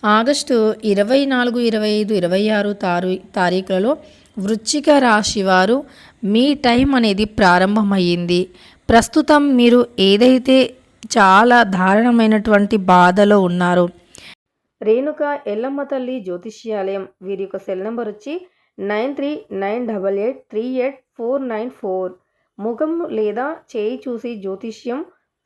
August 24, 25, 26 తారీఖులలో వృశ్చిక రాశి వారు మీ టైం అనేది ప్రారంభమయ్యింది. ప్రస్తుతం మీరు ఏదైతే చాలా దారుణమైనటువంటి బాధలో ఉన్నారో, రేణుక ఎల్లమ్మ తల్లి జ్యోతిష్యాలయం వీరి యొక్క సెల్ నెంబర్ వచ్చి 9398838494. ముఖం లేదా చేయి చూసి జ్యోతిష్యం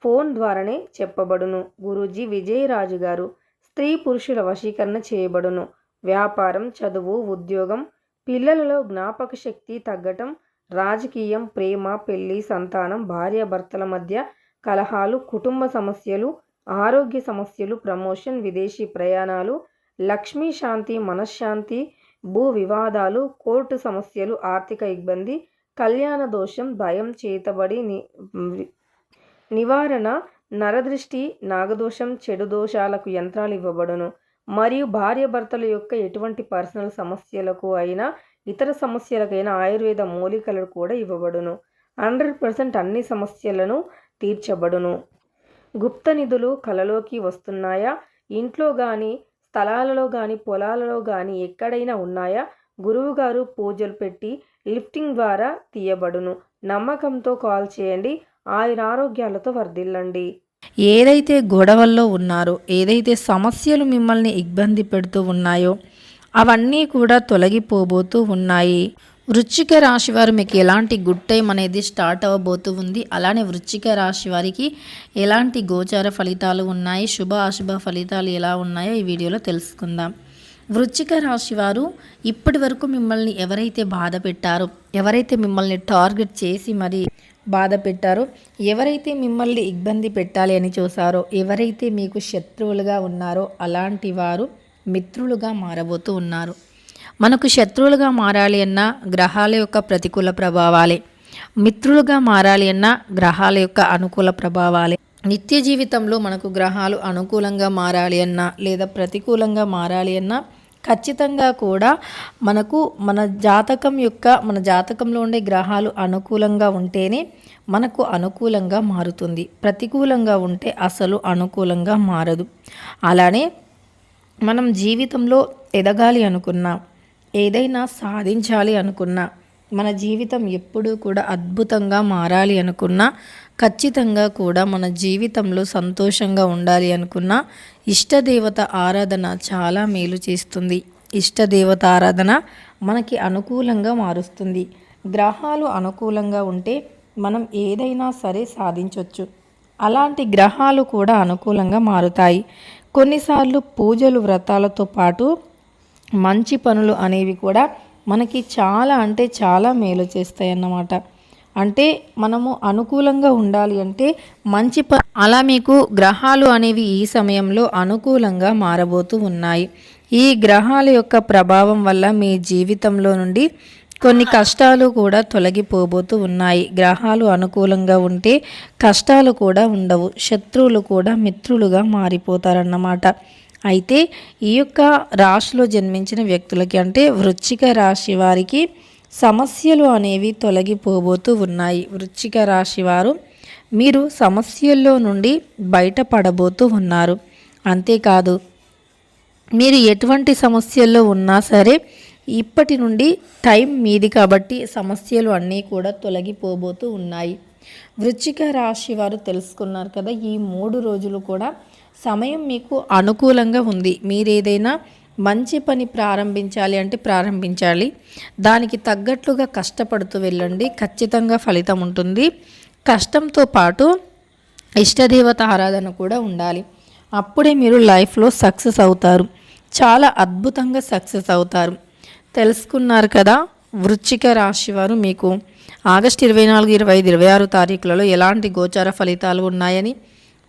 ఫోన్ ద్వారానే చెప్పబడును. గురూజీ విజయరాజు గారు. స్త్రీ పురుషుల వశీకరణ చేయబడును. వ్యాపారం, చదువు, ఉద్యోగం, పిల్లలలో జ్ఞాపక శక్తి తగ్గటం, రాజకీయం, ప్రేమ, పెళ్లి, సంతానం, భార్యాభర్తల మధ్య కలహాలు, కుటుంబ సమస్యలు, ఆరోగ్య సమస్యలు, ప్రమోషన్, విదేశీ ప్రయాణాలు, లక్ష్మీ శాంతి, మనశ్శాంతి, భూ వివాదాలు, కోర్టు సమస్యలు, ఆర్థిక ఇబ్బంది, కళ్యాణ దోషం, భయం, చేతబడి నివారణ, నరదృష్టి, నాగదోషం, చెడు దోషాలకు యంత్రాలు ఇవ్వబడును. మరియు భార్యాభర్తల యొక్క ఎటువంటి పర్సనల్ సమస్యలకు అయినా ఇతర సమస్యలకైనా ఆయుర్వేద మూలికలు కూడా ఇవ్వబడును. 100% అన్ని సమస్యలను తీర్చబడును. గుప్త నిధులు కలలోకి వస్తున్నాయా? ఇంట్లో కానీ, స్థలాలలో కానీ, పొలాలలో కానీ ఎక్కడైనా ఉన్నాయా? గురువుగారు పూజలు పెట్టి లిఫ్టింగ్ ద్వారా తీయబడును. నమ్మకంతో కాల్ చేయండి. ఆయురారోగ్యాలతో వర్ధిల్లండి. ఏదైతే గొడవల్లో ఉన్నారో, ఏదైతే సమస్యలు మిమ్మల్ని ఇబ్బంది పెడుతూ ఉన్నాయో అవన్నీ కూడా తొలగిపోబోతూ ఉన్నాయి. వృశ్చిక రాశి వారు మీకు ఎలాంటి గుడ్ టైం అనేది స్టార్ట్ అవ్వబోతూ ఉంది. అలానే వృశ్చిక రాశి వారికి ఎలాంటి గోచార ఫలితాలు ఉన్నాయి, శుభ అశుభ ఫలితాలు ఎలా ఉన్నాయో ఈ వీడియోలో తెలుసుకుందాం. వృశ్చిక రాశి వారు ఇప్పటి వరకు మిమ్మల్ని ఎవరైతే బాధ పెట్టారో, ఎవరైతే మిమ్మల్ని టార్గెట్ చేసి మరి బాధ పెట్టారో, ఎవరైతే మిమ్మల్ని ఇబ్బంది పెట్టాలి అని చూసారో, ఎవరైతే మీకు శత్రువులుగా ఉన్నారో అలాంటి వారు మిత్రులుగా మారబోతూ ఉన్నారు. మనకు శత్రువులుగా మారాలి అన్నా గ్రహాల యొక్క ప్రతికూల ప్రభావాలే, మిత్రులుగా మారాలి అన్నా గ్రహాల యొక్క అనుకూల ప్రభావాలే. నిత్య జీవితంలో మనకు గ్రహాలు అనుకూలంగా మారాలి అన్నా లేదా ప్రతికూలంగా మారాలి అన్నా ఖచ్చితంగా కూడా మనకు మన జాతకంలో ఉండే గ్రహాలు అనుకూలంగా ఉంటేనే మనకు అనుకూలంగా మారుతుంది. ప్రతికూలంగా ఉంటే అసలు అనుకూలంగా మారదు. అలానే మనం జీవితంలో ఎదగాలి అనుకున్నా, ఏదైనా సాధించాలి అనుకున్నా, మన జీవితం ఎప్పుడూ కూడా అద్భుతంగా మారాలి అనుకున్నా, ఖచ్చితంగా కూడా మన జీవితంలో సంతోషంగా ఉండాలి అనుకున్నా ఇష్టదేవత ఆరాధన చాలా మేలు చేస్తుంది. ఇష్టదేవత ఆరాధన మనకి అనుకూలంగా మారుస్తుంది. గ్రహాలు అనుకూలంగా ఉంటే మనం ఏదైనా సరే సాధించవచ్చు. అలాంటి గ్రహాలు కూడా అనుకూలంగా మారుతాయి. కొన్నిసార్లు పూజలు, వ్రతాలతో పాటు మంచి పనులు అనేవి కూడా మనకి చాలా అంటే చాలా మేలు చేస్తాయి అన్నమాట. అంటే మనము అనుకూలంగా ఉండాలి అంటే మంచి అలా మీకు గ్రహాలు అనేవి ఈ సమయంలో అనుకూలంగా మారబోతూ ఉన్నాయి. ఈ గ్రహాల యొక్క ప్రభావం వల్ల మీ జీవితంలో నుండి కొన్ని కష్టాలు కూడా తొలగిపోబోతూ ఉన్నాయి. గ్రహాలు అనుకూలంగా ఉంటే కష్టాలు కూడా ఉండవు. శత్రువులు కూడా మిత్రులుగా మారిపోతారన్నమాట. అయితే ఈ యొక్క రాశిలో జన్మించిన వ్యక్తులకి అంటే వృశ్చిక రాశి వారికి సమస్యలు అనేవి తొలగిపోబోతూ ఉన్నాయి. వృశ్చిక రాశి వారు మీరు సమస్యల్లో నుండి బయటపడబోతూ ఉన్నారు. అంతేకాదు మీరు ఎటువంటి సమస్యల్లో ఉన్నా సరే ఇప్పటి నుండి టైం మీది కాబట్టి సమస్యలు అన్నీ కూడా తొలగిపోబోతూ ఉన్నాయి. వృశ్చిక రాశి వారు తెలుసుకున్నారు కదా, ఈ 3 రోజులు కూడా సమయం మీకు అనుకూలంగా ఉంది. మీరు ఏదైనా మంచి పని ప్రారంభించాలి అంటే ప్రారంభించాలి. దానికి తగ్గట్లుగా కష్టపడుతూ వెళ్ళండి. ఖచ్చితంగా ఫలితం ఉంటుంది. కష్టంతో పాటు ఇష్టదేవత ఆరాధన కూడా ఉండాలి. అప్పుడే మీరు లైఫ్లో సక్సెస్ అవుతారు. చాలా అద్భుతంగా సక్సెస్ అవుతారు. తెలుసుకున్నారు కదా, వృశ్చిక రాశి వారు మీకు ఆగస్టు 24, 25, 26 తారీఖులలో ఎలాంటి గోచార ఫలితాలు ఉన్నాయని.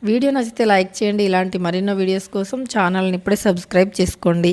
వీడియో నచ్చితే లైక్ చేయండి. ఇలాంటి మరిన్నో వీడియోస్ కోసం ఛానల్ని ఇప్పుడే సబ్స్క్రైబ్ చేసుకోండి.